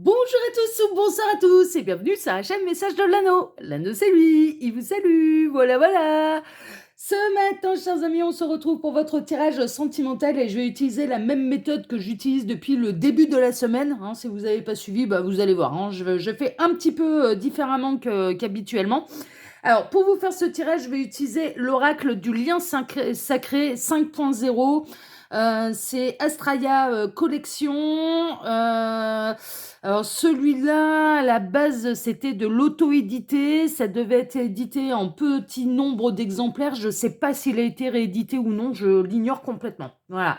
Bonjour à tous ou bonsoir à tous et bienvenue sur la chaîne Message de l'Anneau. L'Anneau c'est lui, il vous salue, voilà. Ce matin, chers amis, on se retrouve pour votre tirage sentimental et je vais utiliser la même méthode que j'utilise depuis le début de la semaine. Si vous n'avez pas suivi, vous allez voir, je fais un petit peu différemment qu'habituellement. Alors, pour vous faire ce tirage, je vais utiliser l'oracle du lien sacré 5.0. C'est Astraya Collection. Alors celui-là, à la base, c'était de l'auto-édité. Ça devait être édité en petit nombre d'exemplaires. Je ne sais pas s'il a été réédité ou non. Je l'ignore complètement. Voilà.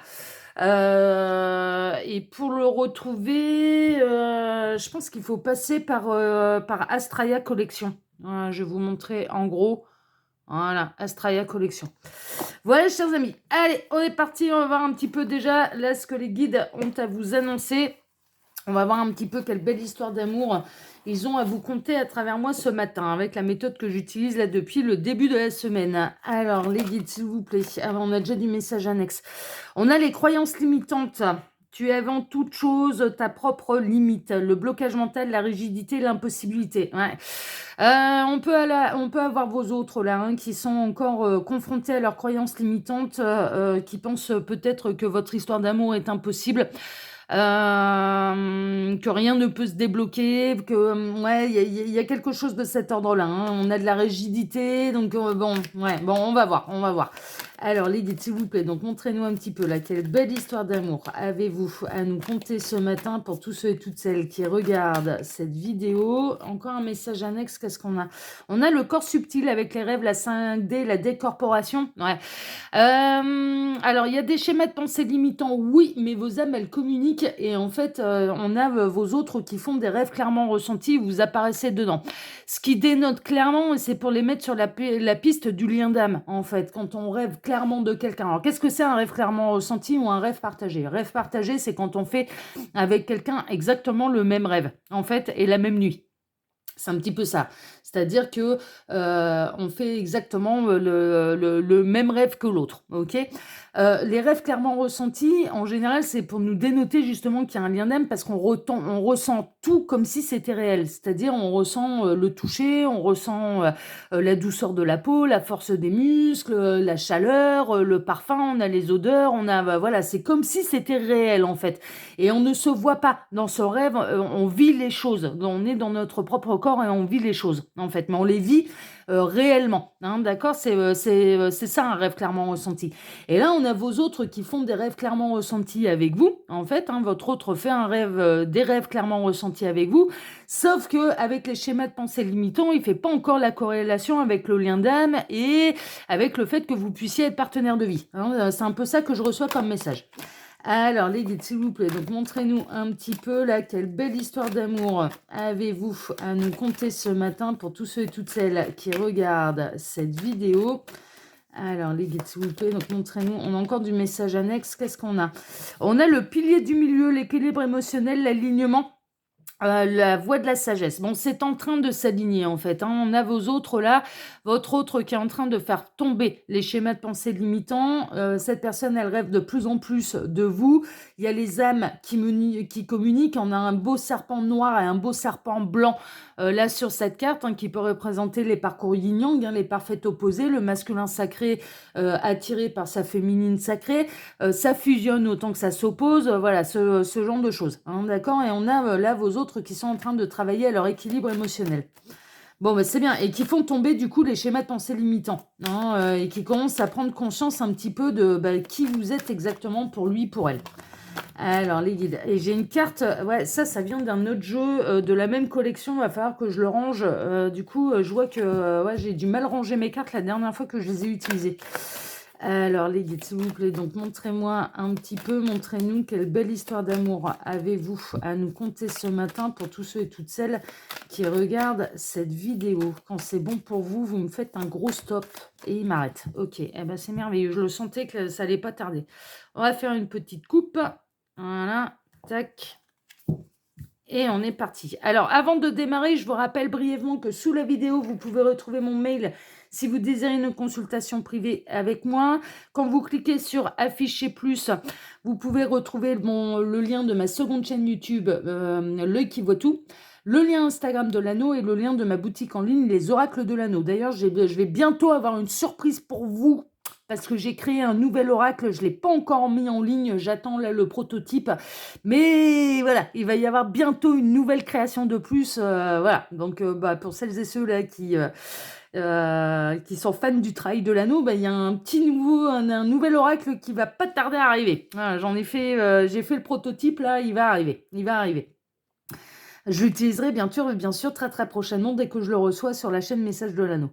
Et pour le retrouver, je pense qu'il faut passer par Astraya Collection. Voilà, je vais vous montrer en gros. Voilà, Astraya Collection. Voilà, chers amis. Allez, on est parti. On va voir un petit peu déjà là ce que les guides ont à vous annoncer. On va voir un petit peu quelle belle histoire d'amour ils ont à vous conter à travers moi ce matin, avec la méthode que j'utilise là depuis le début de la semaine. Alors, les guides, s'il vous plaît. On a déjà du message annexe. On a les croyances limitantes. Tu es avant toute chose ta propre limite, le blocage mental, la rigidité, l'impossibilité. Ouais. On peut avoir vos autres là, qui sont encore confrontés à leurs croyances limitantes, qui pensent peut-être que votre histoire d'amour est impossible. Que rien ne peut se débloquer, que ouais, il y a quelque chose de cet ordre-là. On a de la rigidité, donc on va voir. Alors, les guides, s'il vous plaît, donc montrez-nous un petit peu là, quelle belle histoire d'amour avez-vous à nous conter ce matin pour tous ceux et toutes celles qui regardent cette vidéo. Encore un message annexe, qu'est-ce qu'on a? On a le corps subtil avec les rêves, la 5D, la décorporation. Ouais. Alors, il y a des schémas de pensée limitants, oui, mais vos âmes, elles communiquent et en fait, on a vos autres qui font des rêves clairement ressentis, vous apparaissez dedans. Ce qui dénote clairement, et c'est pour les mettre sur la piste du lien d'âme, en fait, quand on rêve clairement de quelqu'un. Alors, qu'est-ce que c'est un rêve clairement ressenti ou un rêve partagé? Rêve partagé, c'est quand on fait avec quelqu'un exactement le même rêve, en fait, et la même nuit. C'est un petit peu ça. C'est-à-dire que on fait exactement le même rêve que l'autre. Ok. Les rêves clairement ressentis, en général, c'est pour nous dénoter justement qu'il y a un lien d'âme parce on ressent tout comme si c'était réel. C'est-à-dire on ressent le toucher, on ressent la douceur de la peau, la force des muscles, la chaleur, le parfum, on a les odeurs, on a voilà, c'est comme si c'était réel en fait. Et on ne se voit pas dans ce rêve, on vit les choses. On est dans notre propre corps et on vit les choses, en fait. Mais on les vit réellement, d'accord? C'est ça un rêve clairement ressenti. Et là, on a vos autres qui font des rêves clairement ressentis avec vous, en fait. Votre autre fait des rêves clairement ressentis avec vous, sauf que avec les schémas de pensée limitants, il fait pas encore la corrélation avec le lien d'âme et avec le fait que vous puissiez être partenaire de vie. C'est un peu ça que je reçois comme message. Alors, les guides, s'il vous plaît, donc montrez-nous un petit peu là, quelle belle histoire d'amour avez-vous à nous conter ce matin pour tous ceux et toutes celles qui regardent cette vidéo. Alors, les guides, s'il vous plaît, donc montrez-nous, on a encore du message annexe, qu'est-ce qu'on a? On a le pilier du milieu, l'équilibre émotionnel, l'alignement. La voie de la sagesse. Bon, c'est en train de s'aligner en fait. On a vos autres là, votre autre qui est en train de faire tomber les schémas de pensée limitants. Cette personne, elle rêve de plus en plus de vous. Il y a les âmes qui communiquent. On a un beau serpent noir et un beau serpent blanc là sur cette carte qui peut représenter les parcours yin-yang, les parfaits opposés, le masculin sacré attiré par sa féminine sacrée. Ça fusionne autant que ça s'oppose. Voilà, ce genre de choses. D'accord. Et on a là vos autres qui sont en train de travailler à leur équilibre émotionnel. Bon, c'est bien. Et qui font tomber, du coup, les schémas de pensée limitants. Et qui commencent à prendre conscience un petit peu de qui vous êtes exactement pour lui, pour elle. Alors, les guides. Et j'ai une carte. Ouais, ça vient d'un autre jeu de la même collection. Il va falloir que je le range. Du coup, je vois que j'ai du mal ranger mes cartes la dernière fois que je les ai utilisées. Alors, les guides, s'il vous plaît, donc montrez-moi un petit peu, montrez-nous quelle belle histoire d'amour avez-vous à nous conter ce matin pour tous ceux et toutes celles qui regardent cette vidéo. Quand c'est bon pour vous, vous me faites un gros stop et il m'arrête. Ok, c'est merveilleux, je le sentais que ça allait pas tarder. On va faire une petite coupe. Voilà, tac. Et on est parti. Alors, avant de démarrer, je vous rappelle brièvement que sous la vidéo, vous pouvez retrouver mon mail Si vous désirez une consultation privée avec moi, quand vous cliquez sur afficher plus, vous pouvez retrouver le lien de ma seconde chaîne YouTube, L'œil qui voit tout, le lien Instagram de l'anneau et le lien de ma boutique en ligne, les oracles de l'anneau. D'ailleurs, je vais bientôt avoir une surprise pour vous parce que j'ai créé un nouvel oracle. Je ne l'ai pas encore mis en ligne. J'attends là le prototype. Mais voilà, il va y avoir bientôt une nouvelle création de plus. Voilà, donc pour celles et ceux là qui sont fans du travail de l'anneau, il y a un nouvel oracle qui va pas tarder à arriver. Voilà, j'ai fait le prototype là, il va arriver. Je l'utiliserai bien sûr très très prochainement dès que je le reçois sur la chaîne Message de l'Anneau.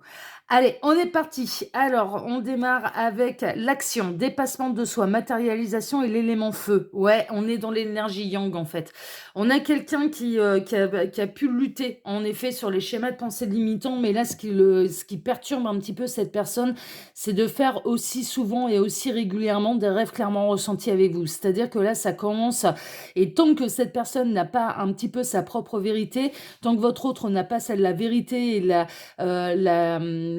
Allez, on est parti. Alors, on démarre avec l'action, dépassement de soi, matérialisation et l'élément feu. Ouais, on est dans l'énergie yang en fait. On a quelqu'un qui a pu lutter en effet sur les schémas de pensée limitants, mais là, ce qui perturbe un petit peu cette personne, c'est de faire aussi souvent et aussi régulièrement des rêves clairement ressentis avec vous. C'est-à-dire que là, ça commence, et tant que cette personne n'a pas un petit peu sa propre vérité, tant que votre autre n'a pas celle de la vérité et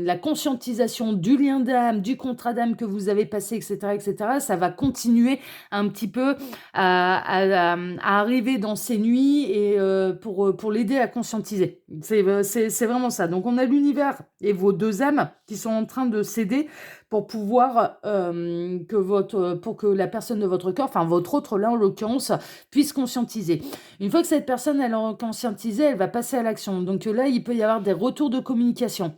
la conscientisation du lien d'âme, du contrat d'âme que vous avez passé, etc., ça va continuer un petit peu à arriver dans ces nuits et pour l'aider à conscientiser. C'est vraiment ça. Donc on a l'univers et vos deux âmes qui sont en train de s'aider pour pouvoir pour que la personne de votre cœur, enfin votre autre là en l'occurrence, puisse conscientiser. Une fois que cette personne elle a conscientisé, elle va passer à l'action. Donc là, il peut y avoir des retours de communication.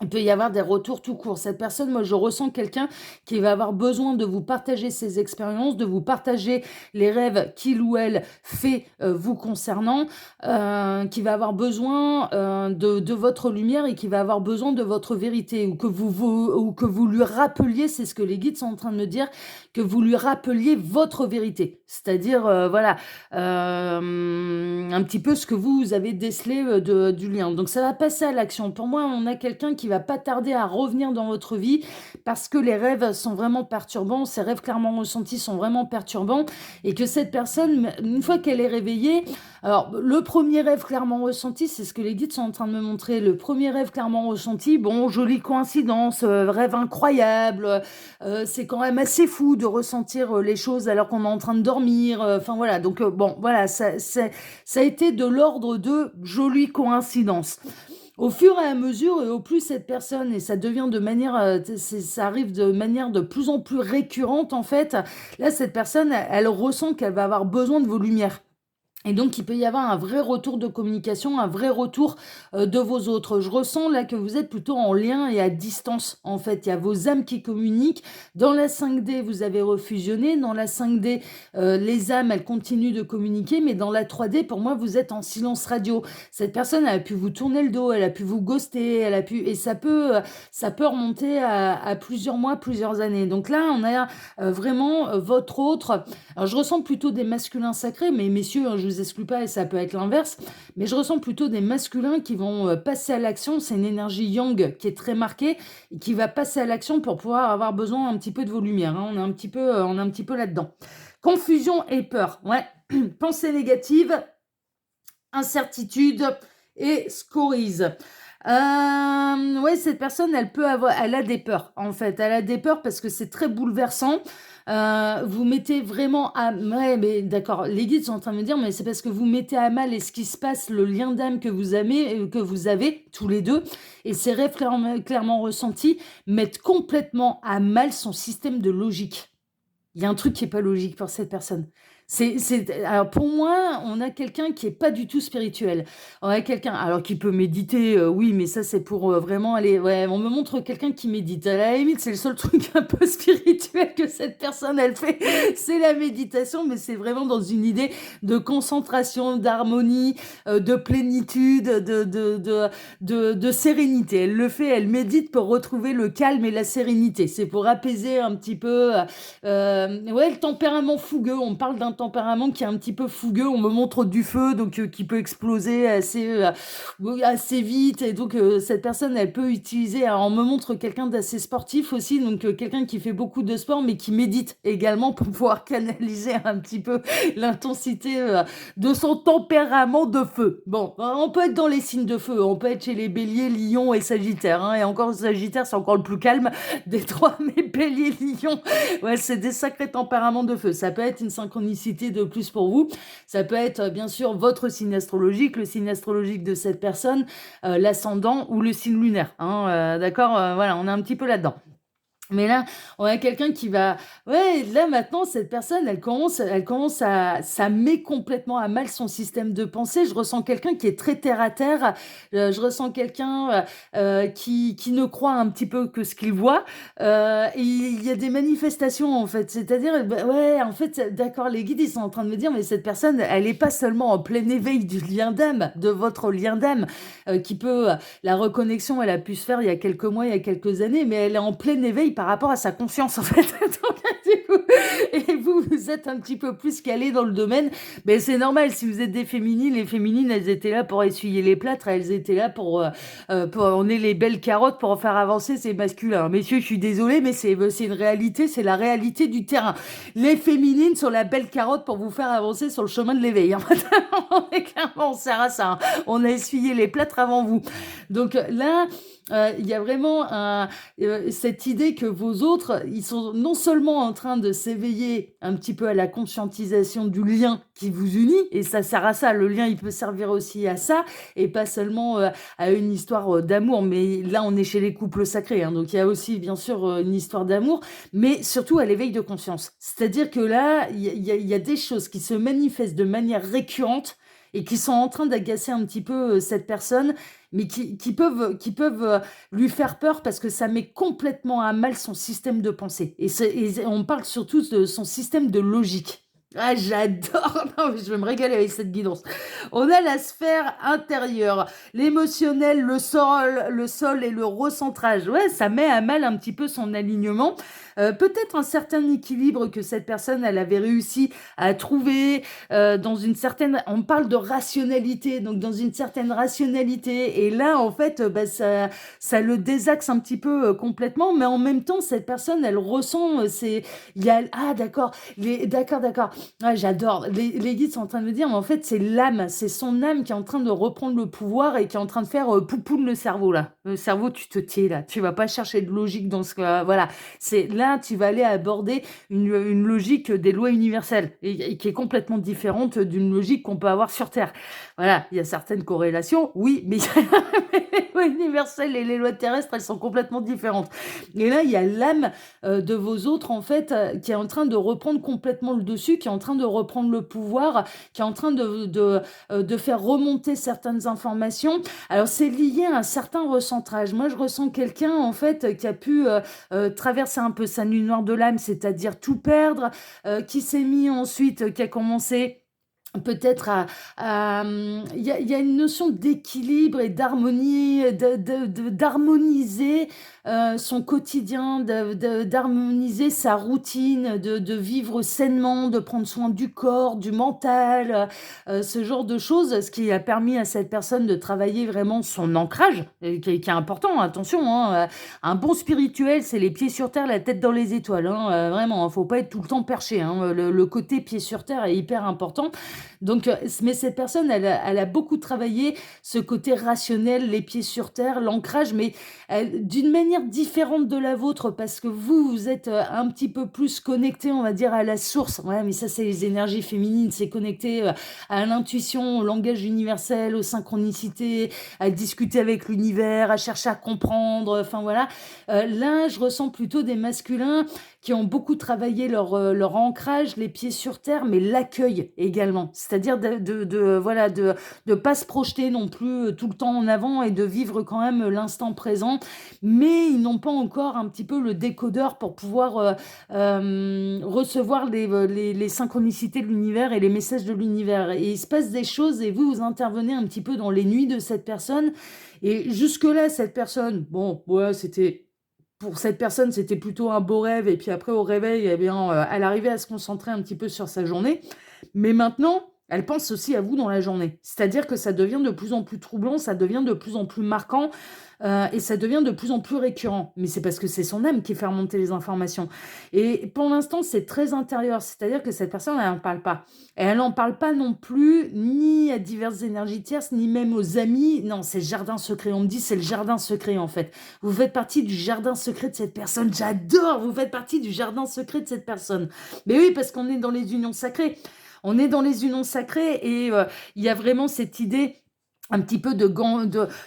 Il peut y avoir des retours tout court. Cette personne, moi, je ressens quelqu'un qui va avoir besoin de vous partager ses expériences, de vous partager les rêves qu'il ou elle fait vous concernant, qui va avoir besoin de votre lumière et qui va avoir besoin de votre vérité, ou que vous lui rappeliez, c'est ce que les guides sont en train de me dire, que vous lui rappeliez votre vérité. C'est-à-dire, voilà, un petit peu ce que vous avez décelé du lien. Donc, ça va passer à l'action. Pour moi, on a quelqu'un qui va pas tarder à revenir dans votre vie parce que les rêves sont vraiment perturbants, ces rêves clairement ressentis sont vraiment perturbants, et que cette personne, une fois qu'elle est réveillée, alors le premier rêve clairement ressenti, c'est ce que les guides sont en train de me montrer, le premier rêve clairement ressenti, bon, jolie coïncidence, rêve incroyable, c'est quand même assez fou de ressentir les choses alors qu'on est en train de dormir, enfin voilà, donc bon, voilà, ça a été de l'ordre de jolie coïncidence. Au fur et à mesure, et au plus cette personne, et ça devient de manière, ça arrive de manière de plus en plus récurrente en fait, là cette personne, elle ressent qu'elle va avoir besoin de vos lumières. Et donc, il peut y avoir un vrai retour de communication, un vrai retour de vos autres. Je ressens là que vous êtes plutôt en lien et à distance, en fait. Il y a vos âmes qui communiquent. Dans la 5D, vous avez refusionné. Dans la 5D, les âmes, elles continuent de communiquer. Mais dans la 3D, pour moi, vous êtes en silence radio. Cette personne, elle a pu vous tourner le dos, elle a pu vous ghoster, et ça peut remonter à plusieurs mois, plusieurs années. Donc là, on a vraiment votre autre. Alors, je ressens plutôt des masculins sacrés, mais messieurs, je vous exclue pas et ça peut être l'inverse, mais je ressens plutôt des masculins qui vont passer à l'action. C'est une énergie yang qui est très marquée et qui va passer à l'action pour pouvoir avoir besoin un petit peu de vos lumières. Hein. On est un petit peu là-dedans. Confusion et peur. Ouais. Pensée négative, incertitude et scorise. Ouais, cette personne, elle a des peurs, en fait. Elle a des peurs parce que c'est très bouleversant. Vous mettez vraiment à... Ouais, mais d'accord, les guides sont en train de me dire, mais c'est parce que vous mettez à mal et ce qui se passe, le lien d'âme que vous avez tous les deux, et ces rêves clairement ressentis mettent complètement à mal son système de logique. Il y a un truc qui n'est pas logique pour cette personne. Alors pour moi, on a quelqu'un qui est pas du tout spirituel. On a quelqu'un, alors qui peut méditer, oui, mais ça c'est pour vraiment aller. Ouais, on me montre quelqu'un qui médite. À la limite, c'est le seul truc un peu spirituel que cette personne elle fait, c'est la méditation, mais c'est vraiment dans une idée de concentration, d'harmonie, de plénitude, de sérénité. Elle le fait, elle médite pour retrouver le calme et la sérénité. C'est pour apaiser un petit peu, ouais, le tempérament fougueux. On parle d'un tempérament qui est un petit peu fougueux. On me montre du feu, donc qui peut exploser assez vite. Et donc, cette personne, elle peut utiliser... Alors, on me montre quelqu'un d'assez sportif aussi, donc quelqu'un qui fait beaucoup de sport, mais qui médite également pour pouvoir canaliser un petit peu l'intensité de son tempérament de feu. Bon, on peut être dans les signes de feu, on peut être chez les béliers, lions et sagittaires, hein, et encore sagittaire, c'est encore le plus calme des trois, mais bélier, lion, ouais, c'est des sacrés tempéraments de feu. Ça peut être une synchronicité de plus pour vous, ça peut être bien sûr votre signe astrologique, le signe astrologique de cette personne, l'ascendant ou le signe lunaire, hein, d'accord, voilà, on est un petit peu là-dedans. Mais là, on a quelqu'un qui va... Ouais, là maintenant, cette personne, ça met complètement à mal son système de pensée. Je ressens quelqu'un qui est très terre à terre. Je ressens quelqu'un qui ne croit un petit peu que ce qu'il voit. Et il y a des manifestations, en fait. C'est-à-dire, bah, ouais, en fait, d'accord, les guides, ils sont en train de me dire, mais cette personne, elle n'est pas seulement en plein éveil du lien d'âme, de votre lien d'âme, qui peut... la reconnexion, elle a pu se faire il y a quelques mois, il y a quelques années, mais elle est en plein éveil par rapport à sa conscience, en fait. Donc, du coup, et vous, vous êtes un petit peu plus calé dans le domaine. Mais c'est normal, si vous êtes des féminines, les féminines, elles étaient là pour essuyer les plâtres, elles étaient là on est les belles carottes pour faire avancer ces masculins. Messieurs, je suis désolée, mais c'est une réalité, c'est la réalité du terrain. Les féminines sont la belle carotte pour vous faire avancer sur le chemin de l'éveil. Hein. Clairement, on sert à ça. Hein. On a essuyé les plâtres avant vous. Donc là, il y a vraiment cette idée que vos autres, ils sont non seulement en train de s'éveiller un petit peu à la conscientisation du lien qui vous unit, et ça sert à ça, le lien il peut servir aussi à ça, et pas seulement à une histoire d'amour, mais là on est chez les couples sacrés, hein, donc il y a aussi bien sûr une histoire d'amour, mais surtout à l'éveil de conscience. C'est-à-dire que là, il y a des choses qui se manifestent de manière récurrente, et qui sont en train d'agacer un petit peu cette personne, mais qui peuvent lui faire peur parce que ça met complètement à mal son système de pensée. Et on parle surtout de son système de logique. Ah, j'adore! Non, mais je vais me régaler avec cette guidance. On a la sphère intérieure, l'émotionnel, le sol et le recentrage. Ouais, ça met à mal un petit peu son alignement. Peut-être un certain équilibre que cette personne, elle avait réussi à trouver dans une certaine... On parle de rationalité, donc dans une certaine rationalité. Et là, en fait, bah, ça le désaxe un petit peu complètement, mais en même temps, cette personne, elle ressent... Ah, d'accord, d'accord. Ah, j'adore. Les guides sont en train de me dire, mais en fait, c'est l'âme, c'est son âme qui est en train de reprendre le pouvoir et qui est en train de faire poupoune le cerveau, là. Le cerveau, tu te tais, là. Tu vas pas chercher de logique dans ce cas. Voilà. Là, tu vas aller aborder une logique des lois universelles et qui est complètement différente d'une logique qu'on peut avoir sur Terre. Voilà. Il y a certaines corrélations, oui, mais les lois universelles et les lois terrestres, elles sont complètement différentes. Et là, il y a l'âme de vos autres, en fait, qui est en train de reprendre complètement le dessus, qui est en train de reprendre le pouvoir, qui est en train de faire remonter certaines informations. Alors, c'est lié à un certain recentrage. Moi, je ressens quelqu'un, en fait, qui a pu traverser un peu sa nuit noire de l'âme, c'est-à-dire tout perdre, qui s'est mis ensuite, qui a commencé peut-être il y a une notion d'équilibre et d'harmonie, d'harmoniser son quotidien, d'harmoniser sa routine, de vivre sainement, de prendre soin du corps, du mental, ce genre de choses, ce qui a permis à cette personne de travailler vraiment son ancrage, qui est important, attention, hein, un bon spirituel, c'est les pieds sur terre, la tête dans les étoiles, hein, vraiment, faut pas être tout le temps perché, hein, le côté pieds sur terre est hyper important. Donc, mais cette personne, elle a beaucoup travaillé ce côté rationnel, les pieds sur terre, l'ancrage, mais d'une manière différente de la vôtre, parce que vous êtes un petit peu plus connecté, on va dire, à la source. Ouais, mais ça, c'est les énergies féminines, c'est connecté à l'intuition, au langage universel, aux synchronicités, à discuter avec l'univers, à chercher à comprendre, enfin voilà. Là, je ressens plutôt des masculins qui ont beaucoup travaillé leur ancrage, les pieds sur terre, mais l'accueil également. C'est-à-dire voilà, de pas se projeter non plus tout le temps en avant et de vivre quand même l'instant présent. Mais ils n'ont pas encore un petit peu le décodeur pour pouvoir recevoir les synchronicités de l'univers et les messages de l'univers. Et il se passe des choses et vous intervenez un petit peu dans les nuits de cette personne. Et jusque-là, cette personne, bon, ouais, pour cette personne, c'était plutôt un beau rêve. Et puis après, au réveil, eh bien, elle arrivait à se concentrer un petit peu sur sa journée. Mais maintenant, elle pense aussi à vous dans la journée. C'est-à-dire que ça devient de plus en plus troublant, ça devient de plus en plus marquant, et ça devient de plus en plus récurrent. Mais c'est parce que c'est son âme qui fait remonter les informations. Et pour l'instant, c'est très intérieur. C'est-à-dire que cette personne, elle n'en parle pas. Et elle n'en parle pas non plus ni à diverses énergies tierces, ni même aux amis. Non, c'est le jardin secret. On me dit c'est le jardin secret, en fait. Vous faites partie du jardin secret de cette personne. J'adore, vous faites partie du jardin secret de cette personne. Mais oui, parce qu'on est dans les unions sacrées. On est dans les unions sacrées et il y a vraiment cette idée un petit peu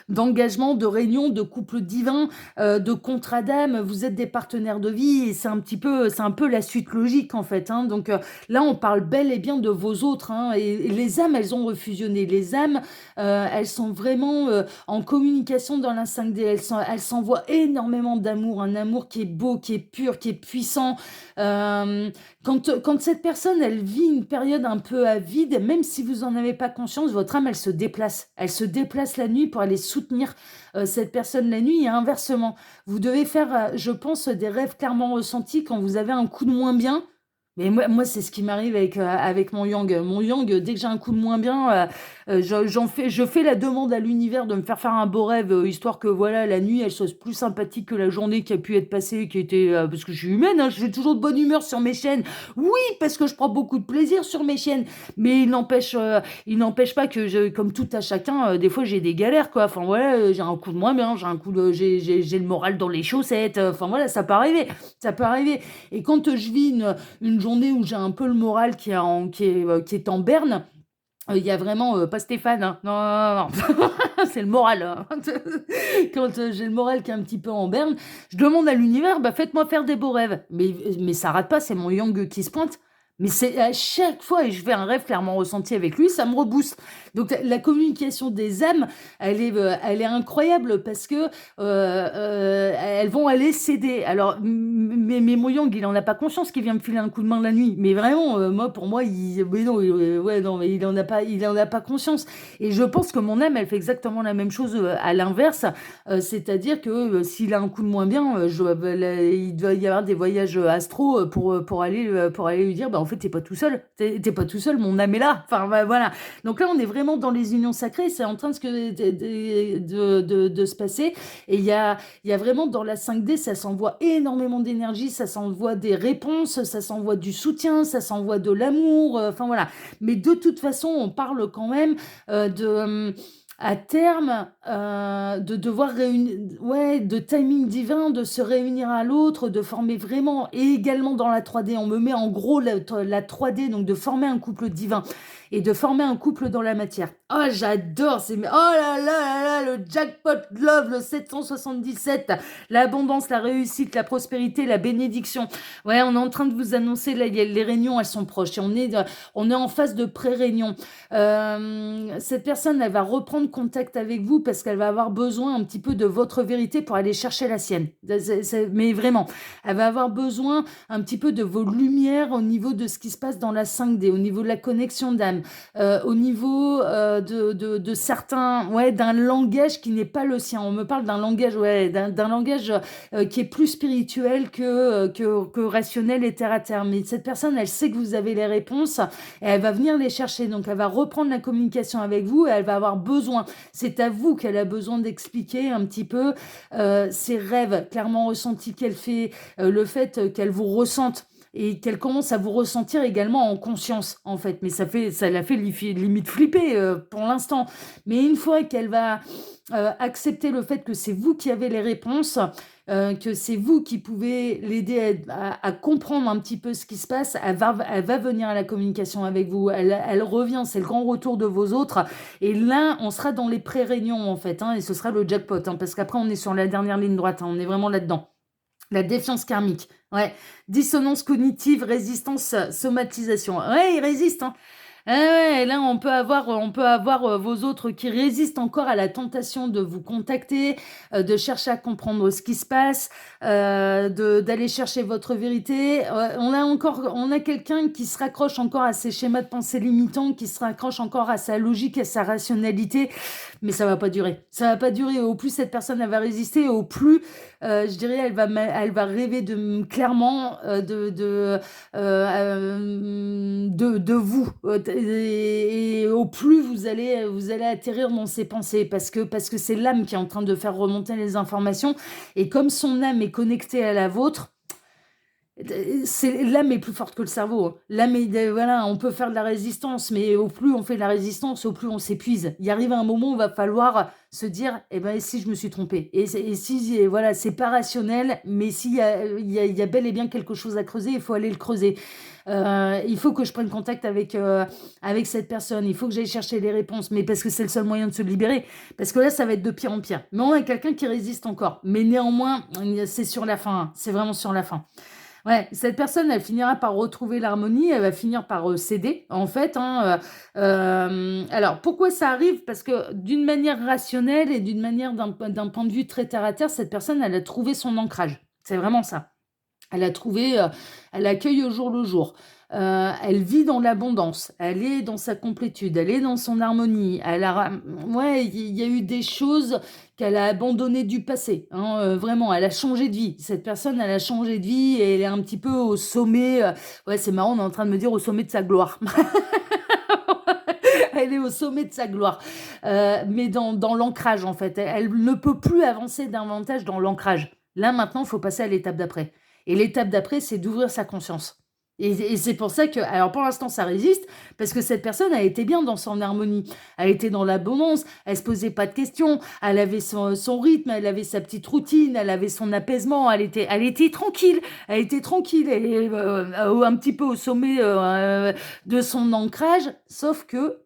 d'engagement, de réunion, de couple divin, de contrat d'âme. Vous êtes des partenaires de vie et c'est un peu la suite logique en fait. Hein. Donc là, on parle bel et bien de vos autres. Hein, et les âmes, elles ont refusionné. Les âmes, elles sont vraiment en communication dans la 5D. Elles s'envoient énormément d'amour, un amour qui est beau, qui est pur, qui est puissant. Quand cette personne, elle vit une période un peu à vide, même si vous n'en avez pas conscience, votre âme, elle se déplace. Elle se déplace la nuit pour aller soutenir cette personne la nuit et inversement. Vous devez faire, je pense, des rêves clairement ressentis quand vous avez un coup de moins bien. Mais moi c'est ce qui m'arrive avec mon yang. Mon yang, dès que j'ai un coup de moins bien, je fais la demande à l'univers de me faire un beau rêve, histoire que voilà, la nuit, elle soit plus sympathique que la journée qui a pu être passée, qui était... parce que je suis humaine, hein, je suis toujours de bonne humeur sur mes chaînes. Oui, parce que je prends beaucoup de plaisir sur mes chaînes. Mais il n'empêche pas que, comme tout à chacun, des fois j'ai des galères, quoi. Enfin voilà, j'ai un coup de moins bien, j'ai le moral dans les chaussettes. Enfin voilà, ça peut arriver. Ça peut arriver. Et quand je vis une journée où j'ai un peu le moral qui est en berne, il y a vraiment, pas Stéphane, hein. Non, non, non, non. C'est le moral. Hein. Quand j'ai le moral qui est un petit peu en berne, je demande à l'univers, bah, faites-moi faire des beaux rêves. Mais ça rate pas, c'est mon yang qui se pointe. Mais c'est à chaque fois, et je fais un rêve clairement ressenti avec lui, ça me rebooste. Donc la communication des âmes, elle est incroyable parce que elles vont aller s'aider. Alors, mais mon yang, il en a pas conscience qu'il vient me filer un coup de main la nuit. Mais vraiment, pour moi, mais non, ouais, non, mais il en a pas conscience. Et je pense que mon âme, elle fait exactement la même chose à l'inverse. C'est-à-dire que s'il a un coup de moins bien, il doit y avoir des voyages astro pour aller lui dire, bah en fait, t'es pas tout seul. T'es pas tout seul, mon âme est là. Enfin, bah, voilà. Donc là, on est vraiment dans les unions sacrées. C'est en train de se passer. Et il y a vraiment dans la 5D, ça s'envoie énormément d'énergie, ça s'envoie des réponses, ça s'envoie du soutien, ça s'envoie de l'amour. Enfin, voilà. Mais de toute façon, on parle quand même à terme, de devoir réunir, ouais, de timing divin, de se réunir à l'autre, de former vraiment, et également dans la 3D, on me met en gros la 3D, donc de former un couple divin et de former un couple dans la matière. Oh, j'adore, oh là là là là, le jackpot love, le 777, l'abondance, la réussite, la prospérité, la bénédiction. Ouais, on est en train de vous annoncer, là, les réunions, elles sont proches, et on est en phase de pré-réunion. Cette personne, elle va reprendre contact avec vous parce qu'elle va avoir besoin un petit peu de votre vérité pour aller chercher la sienne. Mais vraiment, elle va avoir besoin un petit peu de vos lumières au niveau de ce qui se passe dans la 5D, au niveau de la connexion d'âme, au niveau de certains, ouais, d'un langage qui n'est pas le sien. On me parle d'un langage, ouais, d'un langage qui est plus spirituel que rationnel et terre à terre. Mais cette personne, elle sait que vous avez les réponses et elle va venir les chercher. Donc, elle va reprendre la communication avec vous et elle va avoir besoin. C'est à vous qu'elle a besoin d'expliquer un petit peu ses rêves clairement ressentis qu'elle fait, le fait qu'elle vous ressente et qu'elle commence à vous ressentir également en conscience, en fait. Mais ça l'a fait limite flipper pour l'instant. Mais une fois qu'elle va accepter le fait que c'est vous qui avez les réponses, que c'est vous qui pouvez l'aider à comprendre un petit peu ce qui se passe, elle va venir à la communication avec vous, elle revient, c'est le grand retour de vos autres, et là, on sera dans les pré-réunions, en fait, hein, et ce sera le jackpot, hein, parce qu'après, on est sur la dernière ligne droite, hein, on est vraiment là-dedans. La défiance karmique, ouais. Dissonance cognitive, résistance, somatisation. Ouais, il résiste, hein. Ah ouais, là, on peut avoir vos autres qui résistent encore à la tentation de vous contacter, de chercher à comprendre ce qui se passe, d'aller chercher votre vérité. On a quelqu'un qui se raccroche encore à ses schémas de pensée limitants, qui se raccroche encore à sa logique, à sa rationalité, mais ça va pas durer. Ça va pas durer. Au plus cette personne elle va résister, au plus, je dirais, elle va rêver clairement de vous. Et au plus vous allez atterrir dans ses pensées parce que c'est l'âme qui est en train de faire remonter les informations. Et comme son âme est connectée à la vôtre, l'âme est plus forte que le cerveau, hein. L'âme voilà, on peut faire de la résistance, mais au plus on fait de la résistance, au plus on s'épuise. Il arrive un moment où il va falloir se dire, eh ben, et si je me suis trompé? Et si, voilà, c'est pas rationnel, mais s'il y a, il y a bel et bien quelque chose à creuser, il faut aller le creuser. Il faut que je prenne contact avec cette personne, il faut que j'aille chercher les réponses, mais parce que c'est le seul moyen de se libérer. Parce que là, ça va être de pire en pire. Mais on a quelqu'un qui résiste encore. Mais néanmoins, c'est sur la fin, hein. C'est vraiment sur la fin. Ouais, cette personne, elle finira par retrouver l'harmonie, elle va finir par céder, en fait, hein. Alors, pourquoi ça arrive? Parce que d'une manière rationnelle et d'un point de vue très terre à terre, cette personne, elle a trouvé son ancrage. C'est vraiment ça. Elle a trouvé, elle accueille au jour le jour. Elle vit dans l'abondance, elle est dans sa complétude, elle est dans son harmonie. Ouais, il y a eu des choses qu'elle a abandonnées du passé, hein, vraiment, elle a changé de vie. Cette personne, elle a changé de vie et elle est un petit peu au sommet. Ouais, c'est marrant, on est en train de me dire au sommet de sa gloire. Elle est au sommet de sa gloire. Mais dans l'ancrage, en fait. Elle ne peut plus avancer davantage dans l'ancrage. Là, maintenant, il faut passer à l'étape d'après. Et l'étape d'après, c'est d'ouvrir sa conscience. Et c'est pour ça que, alors pour l'instant, ça résiste, parce que cette personne, elle était bien dans son harmonie. Elle était dans l'abondance, elle se posait pas de questions, elle avait son rythme, elle avait sa petite routine, elle avait son apaisement, elle était tranquille, elle est un petit peu au sommet de son ancrage, sauf que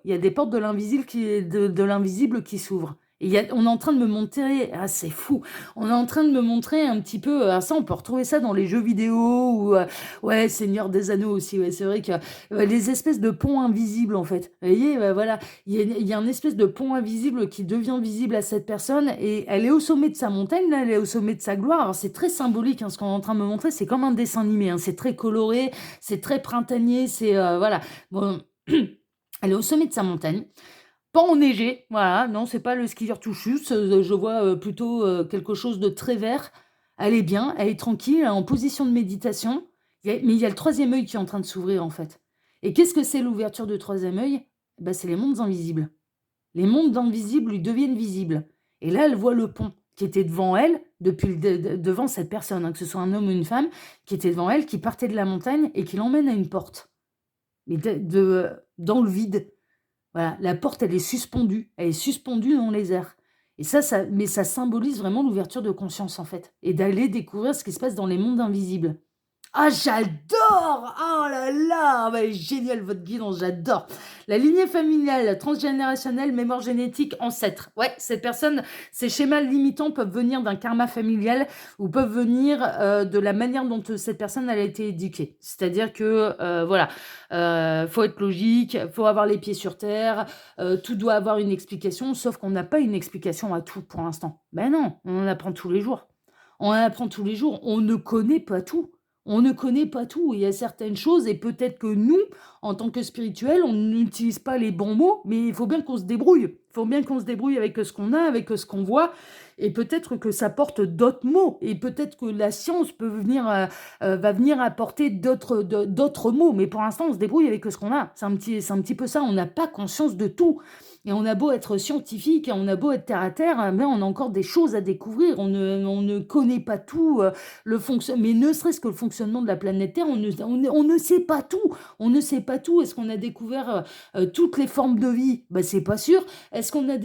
il y a des portes de l'invisible qui s'ouvrent. Et on est en train de me montrer, ah c'est fou, on est en train de me montrer un petit peu, ça on peut retrouver ça dans les jeux vidéo, ou ouais, Seigneur des Anneaux aussi, ouais, c'est vrai que les espèces de ponts invisibles en fait, vous voyez, voilà, il y a un espèce de pont invisible qui devient visible à cette personne, et elle est au sommet de sa montagne, là, elle est au sommet de sa gloire. Alors c'est très symbolique, hein, ce qu'on est en train de me montrer, c'est comme un dessin animé, hein, c'est très coloré, c'est très printanier, c'est, voilà, bon, elle est au sommet de sa montagne, pas enneigé, voilà, non, c'est pas le skieur tout chusse, je vois plutôt quelque chose de très vert. Elle est bien, elle est tranquille, elle est en position de méditation, mais il y a le troisième œil qui est en train de s'ouvrir en fait. Et qu'est-ce que c'est l'ouverture du troisième œil? Ben, c'est les mondes invisibles. Les mondes invisibles lui deviennent visibles. Et là, elle voit le pont qui était devant elle, devant cette personne, hein, que ce soit un homme ou une femme, qui était devant elle, qui partait de la montagne et qui l'emmène à une porte, mais dans le vide. Voilà, la porte, elle est suspendue dans les airs. Et mais ça symbolise vraiment l'ouverture de conscience, en fait, et d'aller découvrir ce qui se passe dans les mondes invisibles. Ah, j'adore! Oh là là! Bah, génial votre guidance, j'adore. La lignée familiale, transgénérationnelle, mémoire génétique, ancêtre. Ouais, cette personne, ces schémas limitants peuvent venir d'un karma familial ou peuvent venir de la manière dont cette personne elle a été éduquée. C'est-à-dire que, voilà, faut être logique, faut avoir les pieds sur terre, tout doit avoir une explication, sauf qu'on n'a pas une explication à tout pour l'instant. Ben non, on en apprend tous les jours. On en apprend tous les jours, on ne connaît pas tout. On ne connaît pas tout. Il y a certaines choses, et peut-être que nous, en tant que spirituels, on n'utilise pas les bons mots, mais il faut bien qu'on se débrouille. Il faut bien qu'on se débrouille avec ce qu'on a, avec ce qu'on voit, et peut-être que ça porte d'autres mots, et peut-être que la science va venir apporter d'autres mots, mais pour l'instant, on se débrouille avec ce qu'on a. C'est un petit peu ça, on n'a pas conscience de tout. Et on a beau être scientifique, on a beau être terre à terre, mais on a encore des choses à découvrir. On ne connaît pas tout, mais ne serait-ce que le fonctionnement de la planète Terre, on ne sait pas tout. On ne sait pas tout. Est-ce qu'on a découvert toutes les formes de vie? Ben, c'est pas sûr. Est-ce qu'on a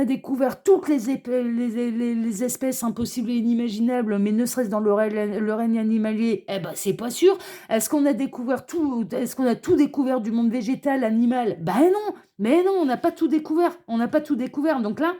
découvert toutes les espèces impossibles et inimaginables, mais ne serait-ce dans le règne animalier? Eh ben, c'est pas sûr. Est-ce qu'on a découvert tout? Est-ce qu'on a tout découvert du monde végétal, animal? Ben non, mais non, on n'a pas tout découvert. On n'a pas tout découvert. Donc là,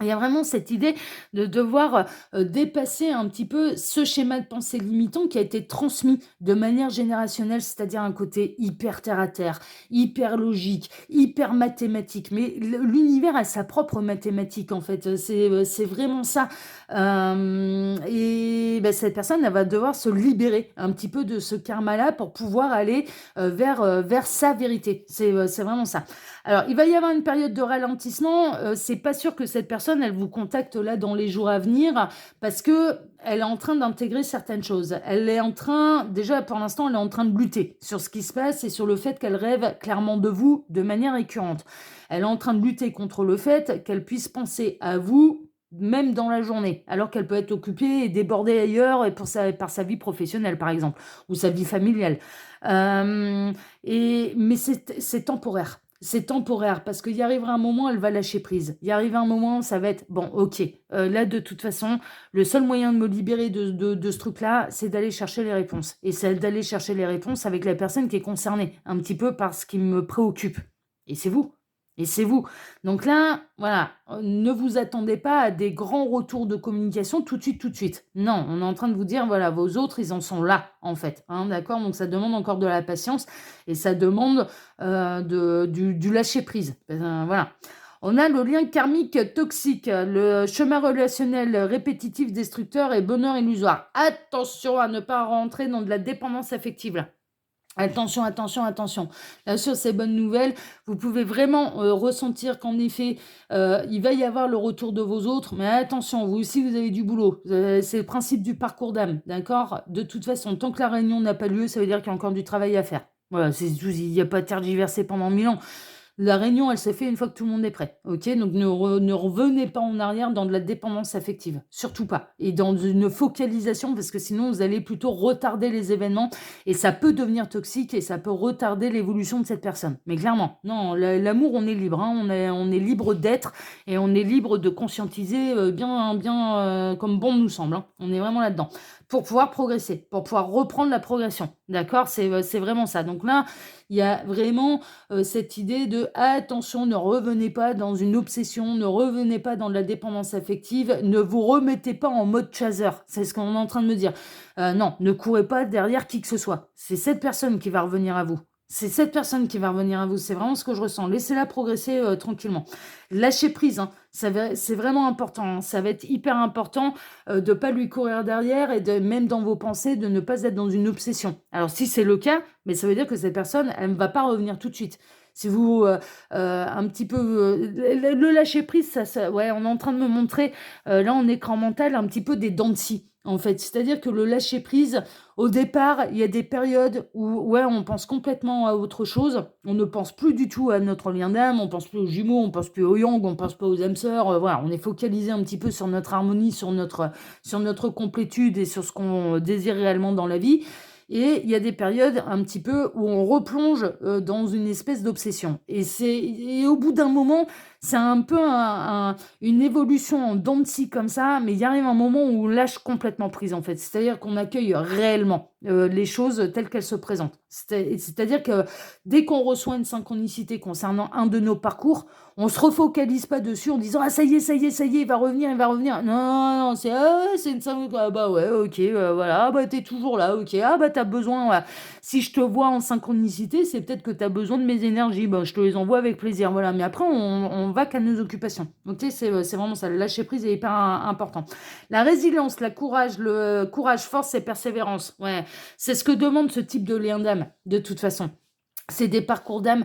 Il y a vraiment cette idée de devoir, dépasser un petit peu ce schéma de pensée limitant qui a été transmis de manière générationnelle, c'est-à-dire un côté hyper terre à terre, hyper logique, hyper mathématique. Mais l'univers a sa propre mathématique, en fait, c'est vraiment ça. Et bah, cette personne, elle va devoir se libérer un petit peu de ce karma-là pour pouvoir aller, vers sa vérité. C'est vraiment ça. Alors, il va y avoir une période de ralentissement. C'est pas sûr que cette personne, elle vous contacte là dans les jours à venir parce que elle est en train d'intégrer certaines choses. Elle est en train, déjà pour l'instant, elle est en train de lutter sur ce qui se passe et sur le fait qu'elle rêve clairement de vous de manière récurrente. Elle est en train de lutter contre le fait qu'elle puisse penser à vous même dans la journée, alors qu'elle peut être occupée et débordée ailleurs et par sa vie professionnelle, par exemple, ou sa vie familiale. Euh, mais c'est temporaire. C'est temporaire parce qu'il y arrivera un moment, elle va lâcher prise. Il y arrivera un moment, ça va être bon, ok. Là, de toute façon, le seul moyen de me libérer de ce truc-là, c'est d'aller chercher les réponses. Et c'est d'aller chercher les réponses avec la personne qui est concernée, un petit peu par ce qui me préoccupe. Et c'est vous. Et c'est vous. Donc là, voilà, ne vous attendez pas à des grands retours de communication tout de suite, tout de suite. Non, on est en train de vous dire, voilà, vos autres, ils en sont là, en fait. Hein, d'accord. Donc ça demande encore de la patience et ça demande du lâcher-prise. Voilà. On a le lien karmique toxique, le chemin relationnel répétitif destructeur et bonheur illusoire. Attention à ne pas rentrer dans de la dépendance affective là. Attention, attention, attention. Là, sur ces bonnes nouvelles, vous pouvez vraiment ressentir qu'en effet, il va y avoir le retour de vos autres. Mais attention, vous aussi, vous avez du boulot. C'est le principe du parcours d'âme, d'accord? De toute façon, tant que la réunion n'a pas lieu, ça veut dire qu'il y a encore du travail à faire. Voilà, il n'y a pas tergiversé pendant 1000 ans. La réunion, elle s'est faite une fois que tout le monde est prêt. Ok, donc ne revenez pas en arrière dans de la dépendance affective. Surtout pas. Et dans une focalisation, parce que sinon, vous allez plutôt retarder les événements et ça peut devenir toxique et ça peut retarder l'évolution de cette personne. Mais clairement, non, l'amour, on est libre. Hein, on est libre d'être et on est libre de conscientiser bien comme bon nous semble. Hein. On est vraiment là-dedans. Pour pouvoir progresser, pour pouvoir reprendre la progression. D'accord, c'est vraiment ça. Donc là, il y a vraiment cette idée de attention, ne revenez pas dans une obsession, ne revenez pas dans de la dépendance affective, ne vous remettez pas en mode chaser. C'est ce qu'on est en train de me dire. Non, ne courez pas derrière qui que ce soit. C'est cette personne qui va revenir à vous. C'est cette personne qui va revenir à vous. C'est vraiment ce que je ressens. Laissez-la progresser tranquillement. Lâchez prise. Hein. C'est vraiment important. Hein. Ça va être hyper important de ne pas lui courir derrière et de, même dans vos pensées, de ne pas être dans une obsession. Alors, si c'est le cas, mais ça veut dire que cette personne, elle ne va pas revenir tout de suite. Si vous, un petit peu, le lâcher prise, ouais, on est en train de me montrer, là, en écran mental, un petit peu des dents de scie, en fait. C'est-à-dire que le lâcher prise, au départ, il y a des périodes où, ouais, on pense complètement à autre chose. On ne pense plus du tout à notre lien d'âme, on pense plus aux jumeaux, on pense plus aux yang, on pense pas aux âmes sœurs. Voilà, on est focalisé un petit peu sur notre harmonie, sur notre complétude et sur ce qu'on désire réellement dans la vie. Et il y a des périodes un petit peu où on replonge dans une espèce d'obsession. Et au bout d'un moment, c'est un peu une évolution en dents de scie comme ça, mais il y arrive un moment où on lâche complètement prise en fait. C'est-à-dire qu'on accueille réellement les choses telles qu'elles se présentent. C'est-à-dire que dès qu'on reçoit une synchronicité concernant un de nos parcours, on se refocalise pas dessus en disant ah ça y est, ça y est, ça y est, il va revenir, il va revenir. Non, non, c'est une synchronicité. Ah bah ouais, ok, voilà, ah bah t'es toujours là, ok, ah bah t'as besoin. Ouais. Si je te vois en synchronicité, c'est peut-être que t'as besoin de mes énergies. Bah, je te les envoie avec plaisir, voilà. Mais après, on va qu'à nos occupations. Ok, c'est vraiment ça. Le lâcher prise est hyper important. La résilience, le courage, force et persévérance. Ouais, c'est ce que demande ce type de lien d'âme, de toute façon. C'est des parcours d'âme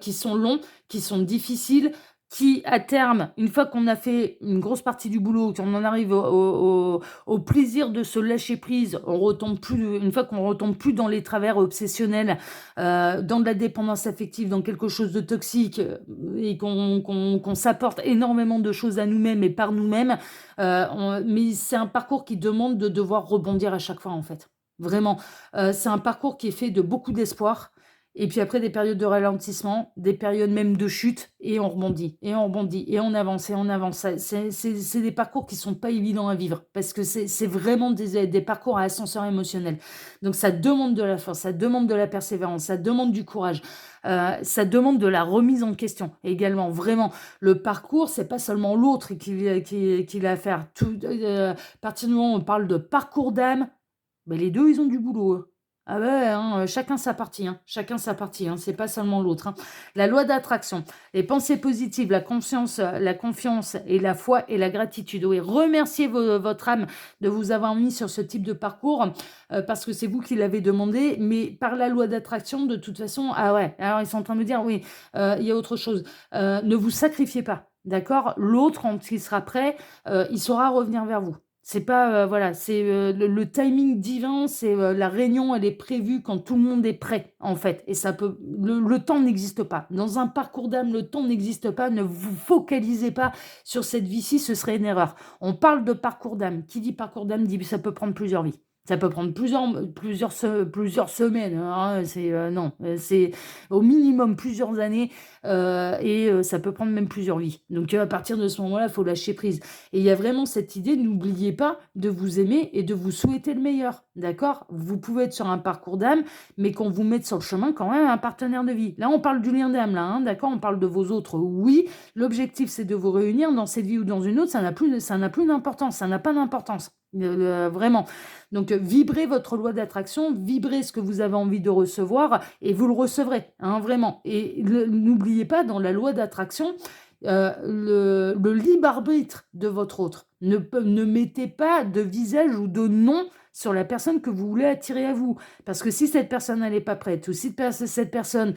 qui sont longs, qui sont difficiles, qui, à terme, une fois qu'on a fait une grosse partie du boulot, qu'on en arrive au plaisir de se lâcher prise, on retombe plus, une fois qu'on retombe plus dans les travers obsessionnels, dans de la dépendance affective, dans quelque chose de toxique, et qu'on s'apporte énormément de choses à nous-mêmes et par nous-mêmes, mais c'est un parcours qui demande de devoir rebondir à chaque fois, en fait. Vraiment. C'est un parcours qui est fait de beaucoup d'espoir Et puis après, des périodes de ralentissement, des périodes même de chute, et on rebondit, et on rebondit, et on avance, et on avance. C'est des parcours qui sont pas évidents à vivre, parce que c'est vraiment des parcours à ascenseur émotionnel. Donc ça demande de la force, ça demande de la persévérance, ça demande du courage, ça demande de la remise en question également. Vraiment, le parcours, c'est pas seulement l'autre qui l'a à faire. À partir du moment où on parle de parcours d'âme, ben les deux, ils ont du boulot, eux. Ah ouais, hein, chacun sa partie, hein, chacun sa partie, hein, c'est pas seulement l'autre, hein. La loi d'attraction, les pensées positives, la confiance et la foi et la gratitude. Oui, remerciez votre âme de vous avoir mis sur ce type de parcours, parce que c'est vous qui l'avez demandé, mais par la loi d'attraction, de toute façon, ah ouais, alors ils sont en train de me dire, oui, il y a autre chose. Ne vous sacrifiez pas, d'accord? L'autre, quand il sera prêt, il saura revenir vers vous. C'est pas, voilà, c'est le timing divin, c'est la réunion, elle est prévue quand tout le monde est prêt, en fait. Et ça peut, le temps n'existe pas. Dans un parcours d'âme, le temps n'existe pas. Ne vous focalisez pas sur cette vie-ci, ce serait une erreur. On parle de parcours d'âme. Qui dit parcours d'âme dit que ça peut prendre plusieurs vies. Ça peut prendre plusieurs semaines, hein, non, c'est au minimum plusieurs années, et ça peut prendre même plusieurs vies. Donc à partir de ce moment-là, il faut lâcher prise. Et il y a vraiment cette idée, n'oubliez pas de vous aimer et de vous souhaiter le meilleur, d'accord? Vous pouvez être sur un parcours d'âme, mais qu'on vous mette sur le chemin quand même un partenaire de vie. Là, on parle du lien d'âme, là, hein, d'accord? On parle de vos autres, oui. L'objectif, c'est de vous réunir dans cette vie ou dans une autre, ça n'a plus d'importance, ça n'a pas d'importance. Vraiment. Donc, vibrez votre loi d'attraction, vibrez ce que vous avez envie de recevoir et vous le recevrez, hein, vraiment. Et n'oubliez pas, dans la loi d'attraction, le libre arbitre de votre autre. Ne mettez pas de visage ou de nom sur la personne que vous voulez attirer à vous. Parce que si cette personne n'est pas prête, ou si cette personne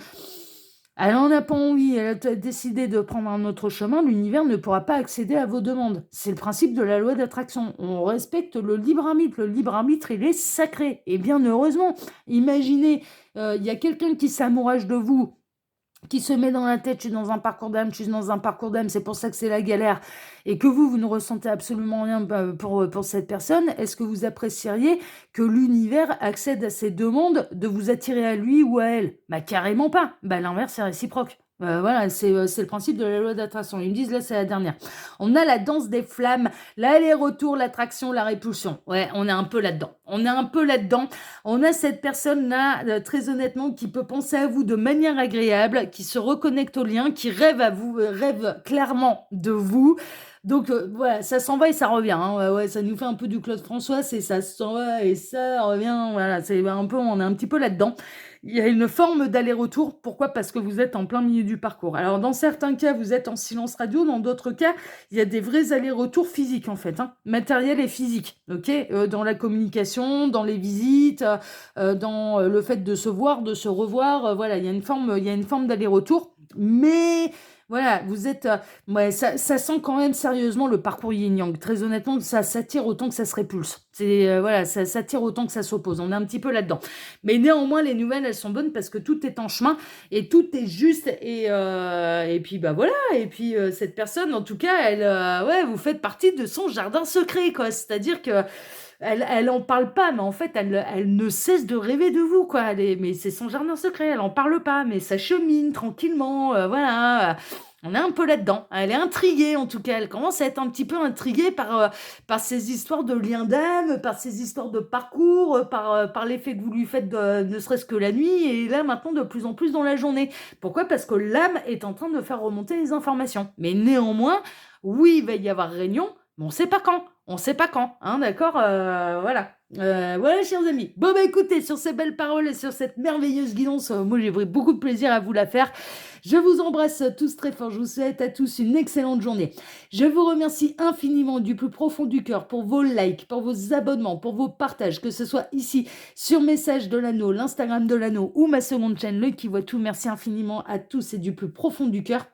elle n'en a pas envie, elle a décidé de prendre un autre chemin, l'univers ne pourra pas accéder à vos demandes. C'est le principe de la loi d'attraction. On respecte le libre arbitre. Le libre arbitre, il est sacré. Et bien heureusement, imaginez, il y a quelqu'un qui s'amourage de vous, qui se met dans la tête, je suis dans un parcours d'âme, c'est pour ça que c'est la galère, et que vous ne ressentez absolument rien pour cette personne, est-ce que vous apprécieriez que l'univers accède à ces demandes de vous attirer à lui ou à elle? Bah carrément pas, bah l'inverse c'est réciproque. Voilà, c'est le principe de la loi d'attraction. Ils me disent, là, c'est la dernière. On a la danse des flammes, l'aller-retour, l'attraction, la répulsion. Ouais, on est un peu là-dedans. On a cette personne-là, très honnêtement, qui peut penser à vous de manière agréable, qui se reconnecte au lien, qui rêve à vous, rêve clairement de vous. Donc voilà, ça s'en va et ça revient, hein. Ouais, ça nous fait un peu du Claude François, c'est ça s'en va et ça revient. Voilà, on est un petit peu là-dedans. Il y a une forme d'aller-retour. Pourquoi? Parce que vous êtes en plein milieu du parcours. Alors, dans certains cas, vous êtes en silence radio. Dans d'autres cas, il y a des vrais allers-retours physiques, en fait, hein, matériel et physique. Ok, dans la communication, dans les visites, dans le fait de se voir, de se revoir. Voilà, il y a une forme d'aller-retour. Mais voilà, vous êtes, ouais, ça sent quand même sérieusement le parcours yin-yang. Très honnêtement, ça s'attire autant que ça se répulse. Voilà, ça s'attire autant que ça s'oppose. On est un petit peu là-dedans. Mais néanmoins, les nouvelles, elles sont bonnes parce que tout est en chemin et tout est juste. Et puis, bah voilà. Et puis, cette personne, en tout cas, ouais, vous faites partie de son jardin secret, quoi. C'est-à-dire que elle en parle pas, mais en fait, elle ne cesse de rêver de vous, quoi. Mais c'est son jardin secret, elle en parle pas, mais ça chemine tranquillement, voilà. On est un peu là-dedans. Elle est intriguée, en tout cas. Elle commence à être un petit peu intriguée par ces histoires de liens d'âme, par ces histoires de parcours, par l'effet que vous lui faites ne serait-ce que la nuit, et là, maintenant, de plus en plus dans la journée. Pourquoi? Parce que l'âme est en train de faire remonter les informations. Mais néanmoins, oui, il va y avoir réunion, mais on sait pas quand. Hein, d'accord, voilà. Voilà, chers amis. Bon, bah écoutez, sur ces belles paroles et sur cette merveilleuse guidance, moi j'ai pris beaucoup de plaisir à vous la faire. Je vous embrasse tous très fort. Je vous souhaite à tous une excellente journée. Je vous remercie infiniment du plus profond du cœur pour vos likes, pour vos abonnements, pour vos partages, que ce soit ici sur Message de l'Anneau, l'Instagram de l'Anneau ou ma seconde chaîne, Le Qui Voit Tout. Merci infiniment à tous et du plus profond du cœur.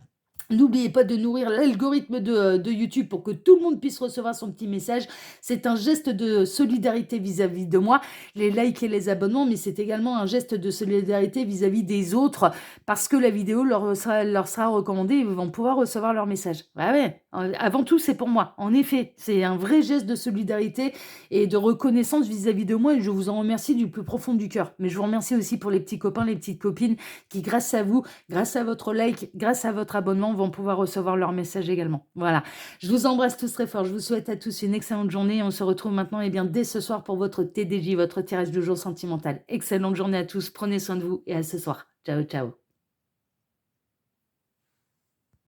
N'oubliez pas de nourrir l'algorithme de YouTube pour que tout le monde puisse recevoir son petit message. C'est un geste de solidarité vis-à-vis de moi, les likes et les abonnements, mais c'est également un geste de solidarité vis-à-vis des autres parce que la vidéo leur sera recommandée et ils vont pouvoir recevoir leur message. Ah ouais, avant tout, c'est pour moi. En effet, c'est un vrai geste de solidarité et de reconnaissance vis-à-vis de moi et je vous en remercie du plus profond du cœur. Mais je vous remercie aussi pour les petits copains, les petites copines qui, grâce à vous, grâce à votre like, grâce à votre abonnement, vont pouvoir recevoir leur message également. Voilà. Je vous embrasse tous très fort. Je vous souhaite à tous une excellente journée. On se retrouve maintenant bien dès ce soir pour votre TDJ, votre tirage de jour sentimental. Excellente journée à tous. Prenez soin de vous et à ce soir. Ciao, ciao.